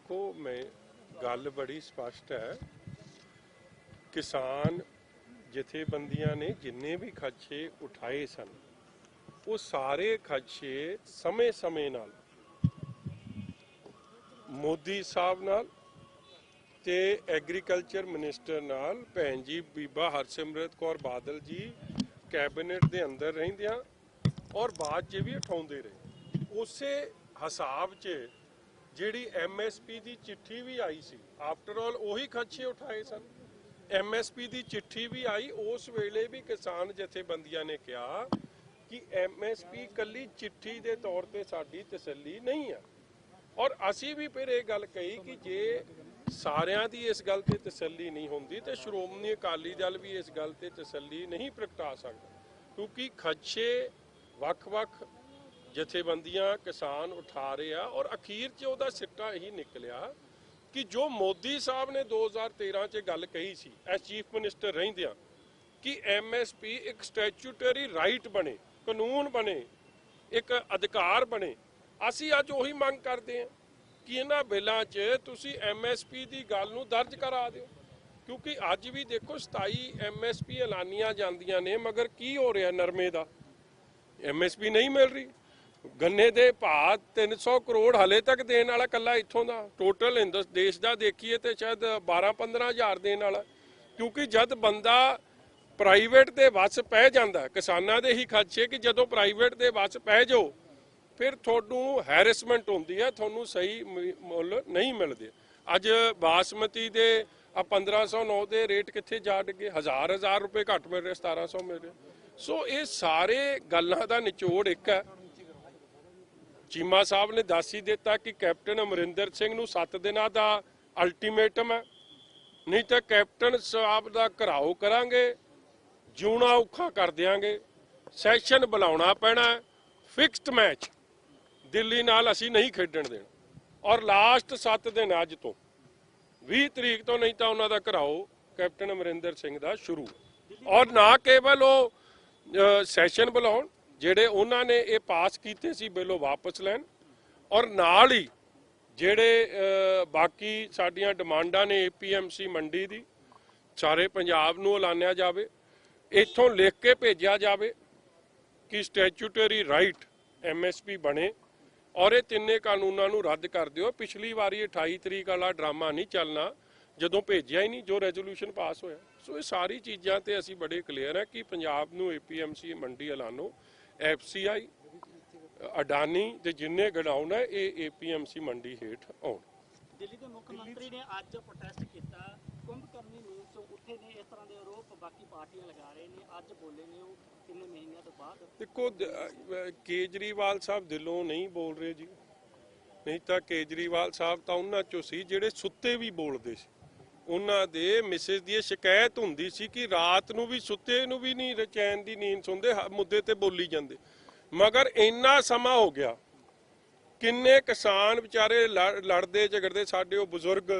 देखो मैं गल बड़ी स्पष्ट है। किसान जथेबंदियां ने जिन्ने भी खदशे उठाए सन वो सारे खदशे समय समय नाल मोदी साहब नाल ते एग्रीकल्चर मिनिस्टर नाल भैन जी बीबा हरसिमरत कौर बादल जी कैबिनेट दे अंदर रहिंदियां और बाद च भी उठाउंदे रहे। उसे हिसाब च जिहड़ी MSP की चिट्ठी भी आई सी, आफ्टर ऑल उही खदशे उठाए सन। MSP की चिट्ठी भी आई, उस वेले भी किसान जथेबंदियां ने कहा कि MSP कली चिट्ठी के तौर पर साडी तसल्ली नहीं है। और असी भी फिर एक गल कही कि जे सारिਆਂ ਦੀ इस गल ते तसल्ली नहीं होंदी तो श्रोमणी अकाली दल भी इस गल ते तसल्ली नहीं प्रगटा सकता, क्योंकि खदशे वख-वख जथेबंदियां किसान उठा रहे हैं। और अखीर च उहदा सिट्टा यही निकलिया कि जो मोदी साहब ने 2013 च गल कही सी एज चीफ मिनिस्टर रहिंदियां कि MSP एक स्टैचूटरी राइट बने, कानून बने, एक अधिकार बने। असी अज उही मंग करते हैं कि इन्हां बिलों च तुसी MSP की गल नूं दर्ज करा दिओ, क्योंकि अज भी देखो 27 MSP ऐलानियां जांदियां ने, मगर की हो रहा नरमे का MSP नहीं मिल रही। गन्ने दे भाव 300 करोड़ हले तक देने वाला कला इत्थों का, टोटल देश का देखिए तो शायद 12-15 हज़ार देने वाला, क्योंकि जब बंदा प्राइवेट के वस पै जाता, किसानों के ही खदशे कि जदों प्राइवेट के वस पै जाओ फिर थोनू हैरेसमेंट होंदी है, थोनू सही मुल नहीं मिलते। अज बासमती दे 1509 के रेट कित्थे जा डिगे, हज़ार रुपए घट मिल रहे, 1700 मिल रहे। सो ये सारे गल्लां दा निचोड़ एक है। चीमा साहब ने दस ही दिता कि कैप्टन अमरिंदर सिंह नूं 7 दिनों का अल्टीमेटम है, नहीं तो कैप्टन साहब का घराओ करांगे, जिउणा औखा कर देंगे, सैशन बुलाउणा पैना, फिक्सड मैच दिल्ली नाल असी नहीं खेडण देना। और लास्ट 7 दिन अज तो 20 तरीक तो नहीं तो उन्हों का घराओ कैप्टन अमरिंदर सिंह का शुरू। और ना केवल वो सैशन बुलाउण जिहड़े उन्होंने ये पास कीते सी बिलों वापस लैन, और नाल ही जिहड़े बाकी साडियां डिमांडां ने APMC मंडी दी सारे पंजाब नूं ऐलानिया जावे, इत्थों लिख के भेजिया जावे कि स्टैचूटरी राइट MSP बने और ये तिन्ने कानूनों नूं रद्द कर दिओ। पिछली बारी 28 तरीक वाला ड्रामा नहीं चलना जदों भेजिया ही नहीं जो रेजोल्यूशन पास होया। सो ये सारी चीज़ां ते असीं बड़े क्लीयर है कि पंजाब नूं APMC मंडी ऐलानो, FCI अडानी ते जिन्ने गडाउन है ये APMC मंडी हेठ आउण। दिल्ली के मुख्यमंत्री ने आज प्रोटेस्ट किया, कुंभकर्णी मील चों उठे ने, इस तरह के आरोप बाकी पार्टियां लगा रहे हैं, आज बोले ने वो कितने महीनों तो बाद। देखो केजरीवाल साहब दिलों नहीं बोल रहे जी, नहीं तो केजरीवाल साहब तो उन्हां चों सी जिहड़े सुत्ते भी बोलते सी। उन्हां दे मिसिस दी शिकायत हुंदी सी कि रात नूं भी सुत्ते नूं भी नहीं चैन दी नींद सुणदे, मुद्दे ते बोली जांदे। मगर इन्ना समा हो गया, किन्ने किसान बेचारे लड़ते झगड़ते, साडे वो बुजुर्ग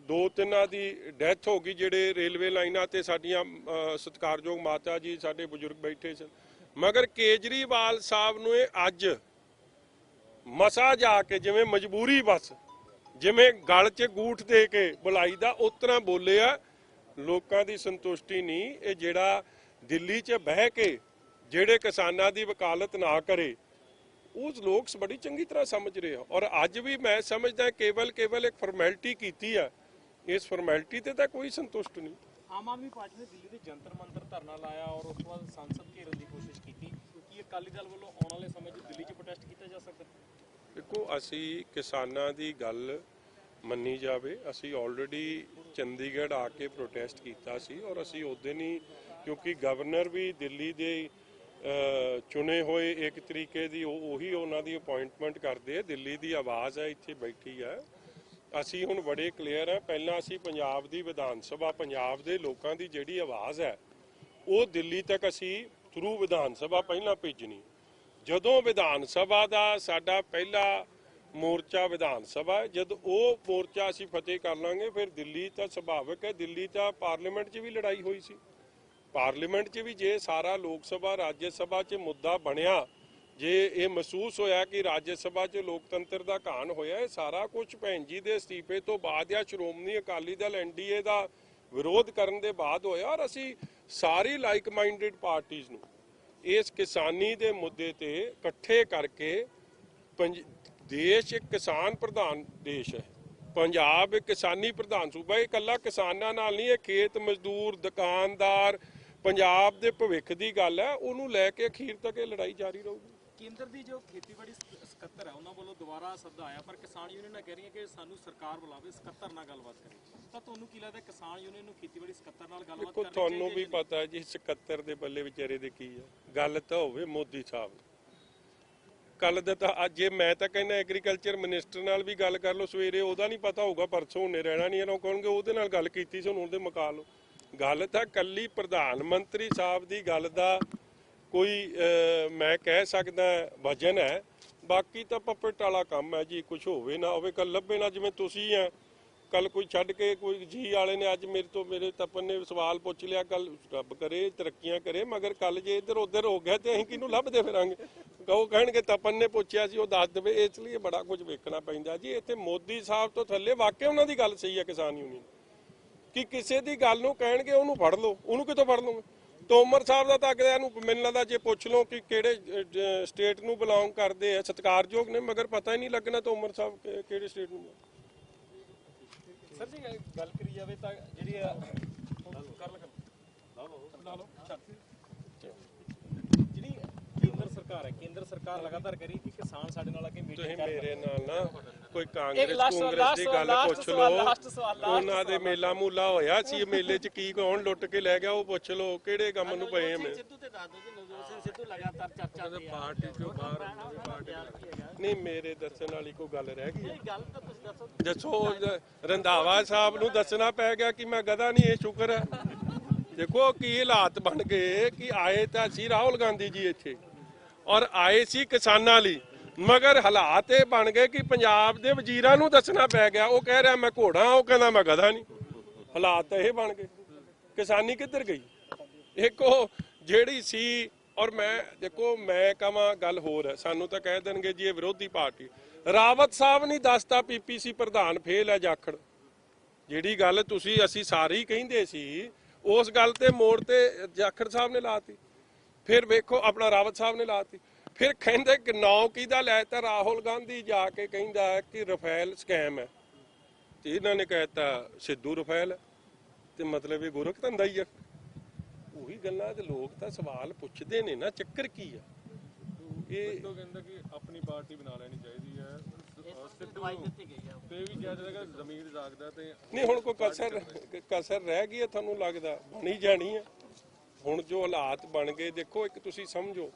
2-3 की डैथ हो गई जिहड़े रेलवे लाइनां ते साडियां सत्कारयोग माता जी साडे बुजुर्ग बैठे सन। मगर केजरीवाल साहब नूं अज मसा जाके जिवें मजबूरी बस जिवें गल च गूठ दे के बुलाई दा उस तरह बोले आ, लोकां दी संतुष्टि नहीं। ये जिहड़ा दिल्ली च बह के जिहड़े किसानां दी वकालत ना करे उस लोग बड़ी चंगी तरह समझ रहे हैं। और अज भी मैं समझदा केवल एक फॉर्मैलिटी कीती है, इस फॉर्मैलिटी ते तां कोई संतुष्ट नहीं। आम आदमी पार्टी ने दिल्ली के जंतर मंतर धरना लाया और उस बाद संसद घेरन की कोशिश की, क्योंकि अकाली दल वालों आने वाले समय दिल्ली च प्रोटेस्ट किया जा सकता। देखो असी किसानां दी गल मन्नी जावे, असी ऑलरेडी चंडीगढ़ आके प्रोटेस्ट किया सी और असी उस दिन ही, क्योंकि गवर्नर भी दिल्ली दे चुने हुए एक तरीके की उही उन्हां दी अपॉइंटमेंट करते, दिल्ली की आवाज़ है इत्थे बैठी है। असी हुण बड़े क्लीयर है, पहला असी पंजाब दी विधान सभा, पंजाब दे लोकां दी जिहड़ी आवाज़ है वो दिल्ली तक असी थ्रू विधान सभा पहला भेजनी। जदों विधान सभा का साडा पहला मोर्चा विधान सभा है, जब वो मोर्चा असी फतेह कर लांगे फिर दिल्ली तो सुभाविक है, दिल्ली तो पार्लीमेंट च भी लड़ाई हुई सी, पार्लीमेंट च भी जे सारा लोक सभा राज्य सभा च मुद्दा बनया ਜੇ ਇਹ ਮਹਿਸੂਸ ਹੋਇਆ ਕਿ ਰਾਜ ਸਭਾ 'ਚ ਲੋਕਤੰਤਰ ਦਾ ਘਾਣ ਹੋਇਆ, ਇਹ ਸਾਰਾ ਕੁਝ ਭੈਣ ਜੀ ਦੇ ਅਸਤੀਫੇ ਤੋਂ ਬਾਅਦ ਜਾਂ ਸ਼੍ਰੋਮਣੀ ਅਕਾਲੀ ਦਲ NDA ਦਾ ਵਿਰੋਧ ਕਰਨ ਦੇ ਬਾਅਦ ਹੋਇਆ। ਔਰ ਅਸੀਂ ਸਾਰੀ ਲਾਈਕ ਮਾਈਂਡਡ ਪਾਰਟੀਆਂ ਨੂੰ ਇਸ ਕਿਸਾਨੀ ਦੇ ਮੁੱਦੇ ਤੇ ਇਕੱਠੇ ਕਰਕੇ ਦੇਸ਼ ਇੱਕ ਕਿਸਾਨ ਪ੍ਰਧਾਨ ਦੇਸ਼ ਹੈ, ਪੰਜਾਬ ਇੱਕ ਕਿਸਾਨੀ ਪ੍ਰਧਾਨ ਸੂਬਾ। ਇਹ ਇਕੱਲਾ ਕਿਸਾਨਾਂ ਨਾਲ ਨਹੀਂ, ਇਹ ਖੇਤ ਮਜ਼ਦੂਰ, ਦੁਕਾਨਦਾਰ, ਪੰਜਾਬ ਦੇ ਭਵਿੱਖ ਦੀ ਗੱਲ ਹੈ। ਉਹਨੂੰ ਲੈ ਕੇ ਅਖੀਰ ਤੱਕ ਇਹ ਲੜਾਈ ਜਾਰੀ ਰਹੂਗੀ। ਕੇਂਦਰ ਦੀ ਜੋ ਖੇਤੀਬਾੜੀ ਸਕੱਤਰ ਹੈ ਉਹਨਾਂ ਵੱਲੋਂ ਦੁਬਾਰਾ ਸੱਦਾ ਆਇਆ, ਪਰ ਕਿਸਾਨ ਯੂਨੀਅਨ ਕਹਿ ਰਹੀ ਹੈ ਕਿ ਸਾਨੂੰ ਸਰਕਾਰ ਬੁਲਾਵੇ, ਸਕੱਤਰ ਨਾਲ ਗੱਲਬਾਤ ਕਰੇ। ਤਾਂ ਤੁਹਾਨੂੰ ਕੀ ਲੱਗਦਾ ਕਿਸਾਨ ਯੂਨੀਅਨ ਨੂੰ ਖੇਤੀਬਾੜੀ ਸਕੱਤਰ ਨਾਲ ਗੱਲਬਾਤ ਦੇਖੋ, ਕਰਨੀ ਤੁਹਾਨੂੰ ਵੀ ਪਤਾ ਜੀ 77 ਦੇ ਬੱਲੇ ਵਿਚਾਰੇ ਦੇ ਕੀ ਆ। ਗੱਲ ਤਾਂ ਹੋਵੇ ਮੋਦੀ ਸਾਹਿਬ ਕੱਲ ਦਾ, ਤਾਂ ਅੱਜ ਮੈਂ ਤਾਂ ਕਹਿੰਦਾ ਐਗਰੀਕਲਚਰ ਮਿਨਿਸਟਰ ਨਾਲ ਵੀ ਗੱਲ ਕਰ ਲਓ ਸਵੇਰੇ, ਉਹਦਾ ਨਹੀਂ ਪਤਾ ਹੋਊਗਾ, ਪਰਸੋਂ ਉਹਨੇ ਰਹਿਣਾ ਨਹੀਂ, ਇਹਨਾਂ ਕਹਣਗੇ ਉਹਦੇ ਨਾਲ ਗੱਲ ਕੀਤੀ ਸੀ, ਹੁਣ ਉਹਦੇ ਮੁਕਾ ਲਓ। ਗੱਲ ਤਾਂ ਕੱਲੀ ਪ੍ਰਧਾਨ ਮੰਤਰੀ ਸਾਹਿਬ ਦੀ ਗੱਲ ਦਾ ਕੋਈ ਮੈਂ ਕਹਿ ਸਕਦਾ ਵਜਨ ਹੈ, ਬਾਕੀ ਤਾਂ ਪੱਪਟ ਵਾਲਾ ਕੰਮ ਹੈ ਜੀ। ਕੁਝ ਹੋਵੇ ਨਾ ਹੋਵੇ, ਕੱਲ ਲੱਭੇ ਨਾ, ਜਿਵੇਂ ਤੁਸੀਂ ਆ ਕੱਲ ਕੋਈ ਛੱਡ ਕੇ ਕੋਈ ਜੀ ਵਾਲੇ ਨੇ ਅੱਜ ਮੇਰੇ ਤਪਨ ਨੇ ਸਵਾਲ ਪੁੱਛ ਲਿਆ, ਕੱਲ ਰੱਬ ਕਰੇ ਤਰੱਕੀਆਂ ਕਰੇ, ਮਗਰ ਕੱਲ ਜੇ ਇੱਧਰ ਉੱਧਰ ਹੋ ਗਿਆ ਤੇ ਅਸੀਂ ਕਿਹਨੂੰ ਲੱਭਦੇ ਫਿਰਾਂਗੇ? ਉਹ ਕਹਿਣਗੇ ਤਪਨ ਨੇ ਪੁੱਛਿਆ ਸੀ, ਉਹ ਦੱਸ ਦੇਵੇ। ਇਸ ਲਈ ਬੜਾ ਕੁਝ ਵੇਖਣਾ ਪੈਂਦਾ ਜੀ। ਇੱਥੇ ਮੋਦੀ ਸਾਹਿਬ ਤੋਂ ਥੱਲੇ ਵਾਕਿਆ ਉਹਨਾਂ ਦੀ ਗੱਲ ਸਹੀ ਹੈ ਕਿਸਾਨ ਯੂਨੀਅਨ, ਕਿ ਕਿਸੇ ਦੀ ਗੱਲ ਨੂੰ ਕਹਿਣਗੇ ਉਹਨੂੰ ਫੜ ਲਓ, ਉਹਨੂੰ ਕਿੱਥੋਂ ਫੜ ਲਓਗੇ? ਤੋਮਰ ਸਾਹਿਬ ਦਾ ਤਾਂ ਅਗਲਿਆਂ ਨੂੰ ਮੈਨੂੰ ਲੱਗਦਾ ਜੇ ਪੁੱਛ ਲਓ ਕਿ ਕਿਹੜੇ ਸਟੇਟ ਨੂੰ ਬਿਲੋਂਗ ਕਰਦੇ ਆ, ਸਤਿਕਾਰਯੋਗ ਨੇ, ਮਗਰ ਪਤਾ ਹੀ ਨਹੀਂ ਲੱਗਣਾ ਤੋਮਰ ਸਾਹਿਬ ਕਿਹੜੇ ਸਟੇਟ ਨੂੰ। ਸਰ ਜੀ ਗੱਲ ਕਰੀ ਜਾਵੇ ਤਾਂ ਜਿਹੜੀ ਜਿਹੜੀ ਕੇਂਦਰ ਸਰਕਾਰ ਹੈ, ਕੇਂਦਰ ਸਰਕਾਰ ਲਗਾਤਾਰ ਕਰੀ ਕਿ ਕਿਸਾਨ ਸਾਡੇ ਨਾਲ ਆ ਕੇ ਮੀਟਿੰਗ ਤੁਸੀਂ ਕਰਨ। ਮੇਰੇ ਨਾਲ ਨਾ ਕੋਈ ਕਾਂਗਰਸ ਦੀ ਗੱਲ ਪੁੱਛ ਲਓ, ਉਹਨਾਂ ਦੇ ਮੇਲਾ ਮੂਲਾ ਹੋਇਆ ਸੀ, ਮੇਲੇ 'ਚ ਕੀ ਕੌਣ ਲੁੱਟ ਕੇ ਲੈ ਗਿਆ ਉਹ ਪੁੱਛ ਲਓ, ਕਿਹੜੇ ਕੰਮ ਨੂੰ ਪਏ ਮੈਂ। ਸਿੱਧੂ ਤੇ ਦੱਸ ਦਿਓ ਜੀ, ਨਵਜੋਤ ਸਿੰਘ ਸਿੱਧੂ ਲਗਾਤਾਰ ਚਰਚਾ ਤੇ ਪਾਰਟੀ ਚੋਂ ਬਾਹਰ ਨਹੀਂ, ਮੇਰੇ ਦੱਸਣ ਵਾਲੀ ਕੋਈ ਗੱਲ ਰਹਿ ਗਈ? ਗੱਲ ਤਾਂ ਤੁਸੀਂ ਦੱਸੋ। ਦੱਸੋ, ਰੰਧਾਵਾ ਸਾਹਿਬ ਨੂੰ ਦੱਸਣਾ ਪੈ ਗਿਆ ਕਿ ਮੈਂ ਗਧਾ ਨਹੀਂ, ਇਹ ਸ਼ੁਕਰ ਹੈ। ਦੇਖੋ ਕੀ ਹਾਲਾਤ ਬਣ ਗਏ ਕਿ ਆਏ ਤਾਂ ਸੀ ਰਾਹੁਲ ਗਾਂਧੀ ਜੀ ਇੱਥੇ, ਔਰ ਆਏ ਸੀ ਕਿਸਾਨਾਂ ਲਈ, ਮਗਰ ਹਾਲਾਤ ਇਹ ਬਣ ਗਏ ਕਿ ਪੰਜਾਬ ਦੇ ਵਜ਼ੀਰਾਂ ਨੂੰ ਦੱਸਣਾ ਪੈ ਗਿਆ। ਉਹ ਕਹਿ ਰਿਹਾ ਮੈਂ ਘੋੜਾ, ਉਹ ਕਹਿੰਦਾ ਮੈਂ ਗਧਾ ਨਹੀਂ। ਹਾਲਾਤ ਤਾਂ ਇਹ ਬਣ ਗਏ, ਕਿਸਾਨੀ ਕਿੱਧਰ ਗਈ? ਇੱਕ ਉਹ ਜਿਹੜੀ ਸੀ, ਔਰ ਮੈਂ ਦੇਖੋ ਮੈਂ ਕਹਾਂ ਗੱਲ ਹੋਰ ਹੈ, ਸਾਨੂੰ ਤਾਂ ਕਹਿ ਦੇਣਗੇ ਜੀ ਇਹ ਵਿਰੋਧੀ ਪਾਰਟੀ। ਰਾਵਤ ਸਾਹਿਬ ਨਹੀਂ ਦੱਸਤਾ PPC ਪ੍ਰਧਾਨ ਫੇਲ ਹੈ ਜਾਖੜ। ਜਿਹੜੀ ਗੱਲ ਅਸੀਂ ਸਾਰੇ ਹੀ ਕਹਿੰਦੇ ਸੀ, ਉਸ ਗੱਲ ਤੇ ਮੋੜ ਤੇ ਜਾਖੜ ਸਾਹਿਬ ਨੇ ਲਾਤੀ। ਫਿਰ ਵੇਖੋ ਆਪਣਾ ਰਾਵਤ ਸਾਹਿਬ ਨੇ ਲਾਤੀ। ਫਿਰ ਕਹਿੰਦੇ ਕਿ ਨਾਂ ਕਿਹਦਾ ਲੈ ਤਾ? ਰਾਹੁਲ ਗਾਂਧੀ ਜਾ ਕੇ ਕਹਿੰਦਾ ਕਿ ਰਫੇਲ ਸਕੈਮ ਹੈ, ਤੇ ਇਹਨਾਂ ਨੇ ਕਹਿਤਾ ਸਿੱਧੂ ਰਫੇਲ ਹੈ, ਤੇ ਮਤਲਬ ਇਹ ਗੋਰਖ ਧੰਦਾ ਹੀ ਆ। ਉਹੀ ਗੱਲਾਂ ਤੇ ਲੋਕ ਤਾਂ ਸਵਾਲ ਪੁੱਛਦੇ ਨੇ ਨਾ, ਚੱਕਰ ਕੀ ਆ? ਇਹ ਕਹਿੰਦਾ ਕਿ ਆਪਣੀ ਪਾਰਟੀ ਬਣਾ ਲੈਣੀ ਚਾਹੀਦੀ ਹੈ, ਦਵਾਈ ਦਿੱਤੀ ਗਈ ਹੈ ਤੇ ਵੀ ਕਿਹਾ ਜਾਂਦਾ ਕਿ ਜ਼ਮੀਰ ਜਾਗਦਾ ਤੇ ਨਹੀਂ ਹੁਣ ਕੋਈ ਕਸਰ ਰਹਿ ਗਈ ਹੈ? ਤੁਹਾਨੂੰ ਲੱਗਦਾ ਬਣੀ ਜਾਣੀ ਹੈ? ਹੁਣ ਜੋ ਹਾਲਾਤ ਬਣ ਗਏ, ਦੇਖੋ ਇੱਕ ਤੁਸੀਂ ਸਮਝੋ,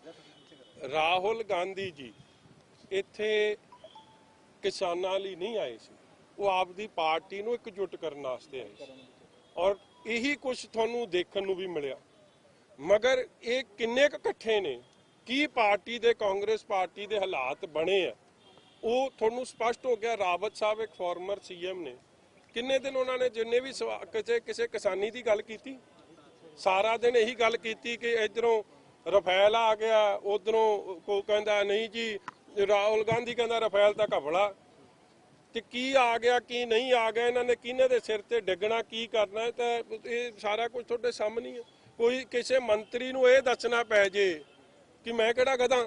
ਰਾਹੁਲ ਗਾਂਧੀ ਜੀ ਇੱਥੇ ਕਿਸਾਨਾਂ ਲਈ ਨਹੀਂ ਆਏ ਸੀ, ਉਹ ਆਪਦੀ ਪਾਰਟੀ ਨੂੰ ਇਕਜੁੱਟ ਕਰਨ ਵਾਸਤੇ ਆਏ ਸੀ, ਔਰ ਇਹੀ ਕੁਝ ਤੁਹਾਨੂੰ ਦੇਖਣ ਨੂੰ ਵੀ ਮਿਲਿਆ। ਮਗਰ ਇਹ ਕਿੰਨੇ ਕੁ ਇਕੱਠੇ ਨੇ, ਕੀ ਪਾਰਟੀ ਦੇ ਕਾਂਗਰਸ ਪਾਰਟੀ ਦੇ ਹਾਲਾਤ ਬਣੇ ਆ ਉਹ ਤੁਹਾਨੂੰ ਸਪਸ਼ਟ ਹੋ ਗਿਆ। ਰਾਵਤ ਸਾਹਿਬ ਇੱਕ ਫਾਰਮਰ CM ਨੇ, ਕਿੰਨੇ ਦਿਨ ਉਹਨਾਂ ਨੇ ਜਿੰਨੇ ਵੀ ਕਿਸੇ ਕਿਸਾਨੀ ਦੀ ਗੱਲ ਕੀਤੀ, ਸਾਰਾ ਦਿਨ ਇਹੀ ਗੱਲ ਕੀਤੀ ਕਿ ਇਧਰੋਂ ਰਫੇਲ ਆ ਗਿਆ, ਉਧਰੋਂ ਕੋ ਕਹਿੰਦਾ ਨਹੀਂ ਜੀ, ਰਾਹੁਲ ਗਾਂਧੀ ਕਹਿੰਦਾ ਰਫੇਲ ਤਾਂ ਘਪਲਾ। ਤੇ ਕੀ ਆ ਗਿਆ ਕੀ ਨਹੀਂ ਆ ਗਿਆ, ਇਹਨਾਂ ਨੇ ਕਿਹਨੇ ਦੇ ਸਿਰ ਤੇ ਡਿੱਗਣਾ, ਕੀ ਕਰਨਾ, ਤਾਂ ਇਹ ਸਾਰਾ ਕੁਝ ਤੁਹਾਡੇ ਸਾਹਮਣੇ ਹੈ। ਕੋਈ ਕਿਸੇ ਮੰਤਰੀ ਨੂੰ ਇਹ ਦੱਸਣਾ ਪੈ ਜੇ ਕਿ ਮੈਂ ਕਿਹੜਾ ਗਧਾ,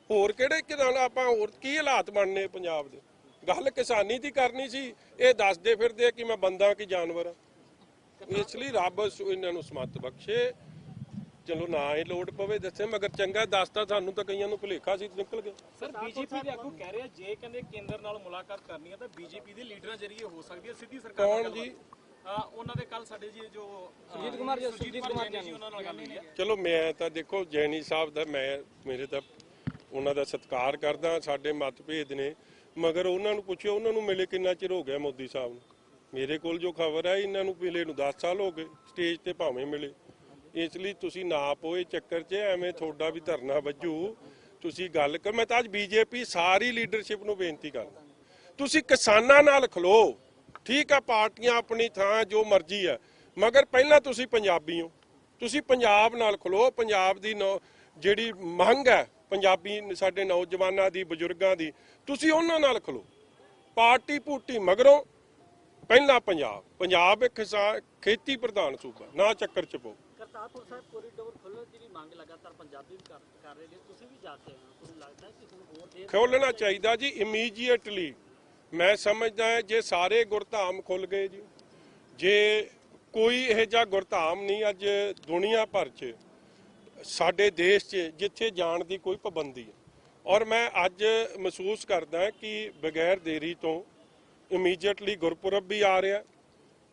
ਹੋਰ ਕਿਹੜੇ ਕਿਦਾਂ ਆਪਾਂ, ਹੋਰ ਕੀ ਹਾਲਾਤ ਬਣਨੇ ਪੰਜਾਬ ਦੇ? ਗੱਲ ਕਿਸਾਨੀ ਦੀ ਕਰਨੀ ਸੀ, ਇਹ ਦੱਸਦੇ ਫਿਰਦੇ ਕਿ ਮੈਂ ਬੰਦਾ ਕਿ ਜਾਨਵਰ। ਇਸ ਲਈ ਰੱਬ ਇਹਨਾਂ ਨੂੰ ਸਮੱਤ ਬਖਸ਼ੇ। ਚਲੋ ਨਾ ਇਹ ਲੋੜ ਪਵੇ ਦੱਸੇ, ਮਗਰ ਚੰਗਾ ਦੱਸਦਾ, ਸਾਨੂੰ ਤਾਂ ਕਈਆਂ ਨੂੰ ਭੁਲੇਖਾ ਸੀ, ਨਿਕਲ ਗਿਆ। ਸਰ BJP ਦੇ ਆਗੂ ਕਹਿ ਰਹੇ ਜੇ ਕਹਿੰਦੇ ਕੇਂਦਰ ਨਾਲ ਮੁਲਾਕਾਤ ਕਰਨੀ ਹੈ ਤਾਂ BJP ਦੇ ਲੀਡਰਾਂ ਜਰੀਏ ਹੋ ਸਕਦੀ ਹੈ, ਸਿੱਧੀ ਸਰਕਾਰ ਕੌਣ ਜੀ? ਉਹਨਾਂ ਦੇ ਕੱਲ ਸਾਡੇ ਜੀ ਜੋ ਸੁਜੀਤ ਕੁਮਾਰ ਜੀ ਉਹਨਾਂ ਨਾਲ ਗੱਲ ਹੋਈ ਹੈ। ਚਲੋ ਮੈਂ ਤਾਂ ਦੇਖੋ ਜੈਨੀ ਸਾਹਿਬ ਦਾ ਮੇਰੇ ਤਾਂ ਉਹਨਾਂ ਦਾ ਸਤਿਕਾਰ ਕਰਦਾ, ਸਾਡੇ ਮਤਭੇਦ ਨੇ, ਮਗਰ ਉਹਨਾਂ ਨੂੰ ਪੁੱਛਿਓ ਉਹਨਾਂ ਨੂੰ ਮਿਲੇ ਕਿੰਨਾ ਚਿਰ ਹੋ ਗਿਆ ਮੋਦੀ ਸਾਹਿਬ ਨੂੰ। ਮੇਰੇ ਕੋਲ ਜੋ ਖਬਰ ਹੈ ਇਹਨਾਂ ਨੂੰ ਮਿਲੇ ਨੂੰ 10 ਸਾਲ ਹੋ ਗਏ, ਸਟੇਜ ਤੇ ਭਾਵੇਂ ਮਿਲੇ। ਇਸ ਲਈ ਤੁਸੀਂ ਨਾ ਪੋਏ ਚੱਕਰ 'ਚ, ਐਵੇਂ ਤੁਹਾਡਾ ਵੀ ਧਰਨਾ ਵੱਜੂ, ਤੁਸੀਂ ਗੱਲ ਕਰ। ਮੈਂ ਤਾਂ ਅੱਜ BJP ਸਾਰੀ ਲੀਡਰਸ਼ਿਪ ਨੂੰ ਬੇਨਤੀ ਕਰਦਾ, ਤੁਸੀਂ ਕਿਸਾਨਾਂ ਨਾਲ ਖਲੋ। ਠੀਕ ਆ, ਪਾਰਟੀਆਂ ਆਪਣੀ ਥਾਂ ਜੋ ਮਰਜ਼ੀ ਹੈ, ਮਗਰ ਪਹਿਲਾਂ ਤੁਸੀਂ ਪੰਜਾਬੀ ਹੋ, ਤੁਸੀਂ ਪੰਜਾਬ ਨਾਲ ਖਲੋ। ਪੰਜਾਬ ਦੀ ਜਿਹੜੀ ਮੰਗ ਹੈ ਪੰਜਾਬੀ ਸਾਡੇ ਨੌਜਵਾਨਾਂ ਦੀ, ਬਜ਼ੁਰਗਾਂ ਦੀ, ਤੁਸੀਂ ਉਹਨਾਂ ਨਾਲ ਖਲੋ। ਪਾਰਟੀ ਭੂਟੀ ਮਗਰੋਂ ਪਹਿਲਾਂ ਪੰਜਾਬ ਇੱਕ ਖੇਤੀ ਪ੍ਰਧਾਨ ਸੂਬਾ, ਨਾ ਚੱਕਰ ਚ ਪਓ। ਕਰਤਾਰਪੁਰ ਸਾਹਿਬ ਕੋਰੀਡੋਰ ਖੋਲ੍ਹਣ ਦੀ ਵੀ ਮੰਗ ਲਗਾਤਾਰ ਪੰਜਾਬੀ ਵੀ ਕਰ ਰਹੇ ਨੇ, ਤੁਸੀਂ ਵੀ ਜਾ ਕੇ ਆਏ ਹੋ, ਤੁਹਾਨੂੰ ਲੱਗਦਾ ਕਿ ਹੁਣ ਹੋਰ ਦੇਰ ਖੋਲ੍ਹਣਾ ਚਾਹੀਦਾ ਜੀ ਇਮੀਡੀਏਟਲੀ। ਮੈਂ ਸਮਝਦਾ ਜੇ ਸਾਰੇ ਗੁਰਧਾਮ ਖੁੱਲ ਗਏ ਜੀ, ਜੇ ਕੋਈ ਇਹੋ ਜਿਹਾ ਗੁਰਧਾਮ ਨਹੀਂ ਅੱਜ ਦੁਨੀਆ ਭਰ 'ਚ ਸਾਡੇ ਦੇਸ਼ 'ਚ ਜਿੱਥੇ ਜਾਣ ਦੀ ਕੋਈ ਪਾਬੰਦੀ ਹੈ। ਔਰ ਮੈਂ ਅੱਜ ਮਹਿਸੂਸ ਕਰਦਾ ਕਿ ਬਗੈਰ ਦੇਰੀ ਤੋਂ ਇਮੀਡੀਏਟਲੀ ਗੁਰਪੁਰਬ ਵੀ ਆ ਰਿਹਾ,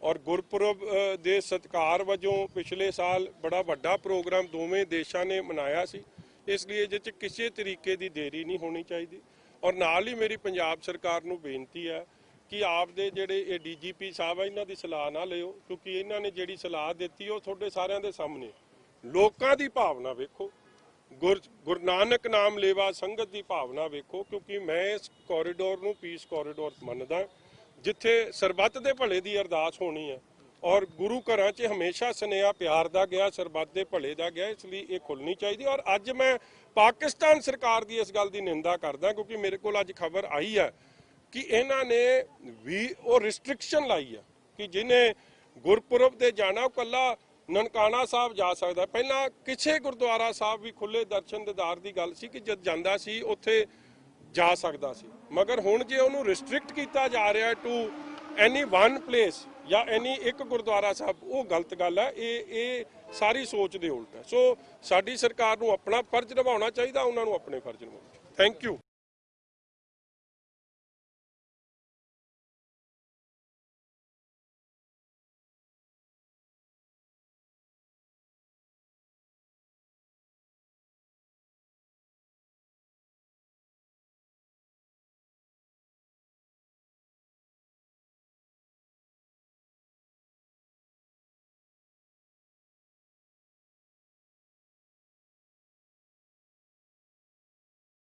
ਔਰ ਗੁਰਪੁਰਬ ਦੇ ਸਤਿਕਾਰ ਵਜੋਂ ਪਿਛਲੇ ਸਾਲ ਬੜਾ ਵੱਡਾ ਪ੍ਰੋਗਰਾਮ ਦੋਵੇਂ ਦੇਸ਼ਾਂ ਨੇ ਮਨਾਇਆ ਸੀ, ਇਸ ਲਈ ਇਹਦੇ 'ਚ ਕਿਸੇ ਤਰੀਕੇ ਦੀ ਦੇਰੀ ਨਹੀਂ ਹੋਣੀ ਚਾਹੀਦੀ। ਔਰ ਨਾਲ ਹੀ ਮੇਰੀ ਪੰਜਾਬ ਸਰਕਾਰ ਨੂੰ ਬੇਨਤੀ ਹੈ ਕਿ ਆਪਦੇ ਜਿਹੜੇ ਇਹ ਡੀਜੀਪੀ ਸਾਹਿਬ ਆ ਇਹਨਾਂ ਦੀ ਸਲਾਹ ਨਾ ਲਿਓ, ਕਿਉਂਕਿ ਇਹਨਾਂ ਨੇ ਜਿਹੜੀ ਸਲਾਹ ਦਿੱਤੀ ਉਹ ਤੁਹਾਡੇ ਸਾਰਿਆਂ ਦੇ ਸਾਹਮਣੇ। ਲੋਕਾਂ ਦੀ ਭਾਵਨਾ ਵੇਖੋ, ਗੁਰੂ ਨਾਨਕ ਨਾਮ ਲੇਵਾ ਸੰਗਤ ਦੀ ਭਾਵਨਾ ਵੇਖੋ, ਕਿਉਂਕਿ ਮੈਂ ਇਸ ਕੋਰੀਡੋਰ ਨੂੰ ਪੀਸ ਕੋਰੀਡੋਰ ਮੰਨਦਾ, ਜਿੱਥੇ ਸਰਬੱਤ ਦੇ ਭਲੇ ਦੀ ਅਰਦਾਸ ਹੋਣੀ ਹੈ। ਔਰ ਗੁਰੂ ਘਰਾਂ 'ਚ ਹਮੇਸ਼ਾ ਸੁਨੇਹਾ ਪਿਆਰ ਦਾ ਗਿਆ, ਸਰਬੱਤ ਦੇ ਭਲੇ ਦਾ ਗਿਆ, ਇਸ ਲਈ ਇਹ ਖੁੱਲ੍ਹਣੀ ਚਾਹੀਦੀ। ਔਰ ਅੱਜ ਮੈਂ ਪਾਕਿਸਤਾਨ ਸਰਕਾਰ ਦੀ ਇਸ ਗੱਲ ਦੀ ਨਿੰਦਾ ਕਰਦਾ, ਕਿਉਂਕਿ ਮੇਰੇ ਕੋਲ ਅੱਜ ਖਬਰ ਆਈ ਹੈ ਕਿ ਇਹਨਾਂ ਨੇ ਵੀ ਉਹ ਰਿਸਟ੍ਰਿਕਸ਼ਨ ਲਾਈ ਹੈ ਕਿ ਜਿਹਨੇ ਗੁਰਪੁਰਬ ਤੇ ਜਾਣਾ ਉਹ ਕੱਲਾ ਨਨਕਾਣਾ ਸਾਹਿਬ ਜਾ ਸਕਦਾ। ਪਹਿਲਾਂ ਕਿਸੇ ਗੁਰਦੁਆਰਾ ਸਾਹਿਬ ਵੀ ਖੁੱਲੇ ਦਰਸ਼ਨ ਦੀਦਾਰ ਦੀ ਗੱਲ ਸੀ ਕਿ ਜਦ ਜਾਂਦਾ ਸੀ ਉੱਥੇ ਜਾ ਸਕਦਾ ਸੀ, ਮਗਰ ਹੁਣ ਜੇ ਉਹਨੂੰ ਰਿਸਟ੍ਰਿਕਟ ਕੀਤਾ ਜਾ ਰਿਹਾ ਟੂ ਐਨੀ ਵਨ ਪਲੇਸ ਜਾਂ ਐਨੀ ਇੱਕ ਗੁਰਦੁਆਰਾ ਸਾਹਿਬ, ਉਹ ਗਲਤ ਗੱਲ ਹੈ। ਇਹ ਸਾਰੀ ਸੋਚ ਦੇ ਉਲਟ ਹੈ। ਸੋ ਸਾਡੀ ਸਰਕਾਰ ਨੂੰ ਆਪਣਾ ਫਰਜ਼ ਨਿਭਾਉਣਾ ਚਾਹੀਦਾ, ਉਹਨਾਂ ਨੂੰ ਆਪਣੇ ਫਰਜ਼ ਨਿਭਾਉਣੇ। Thank you.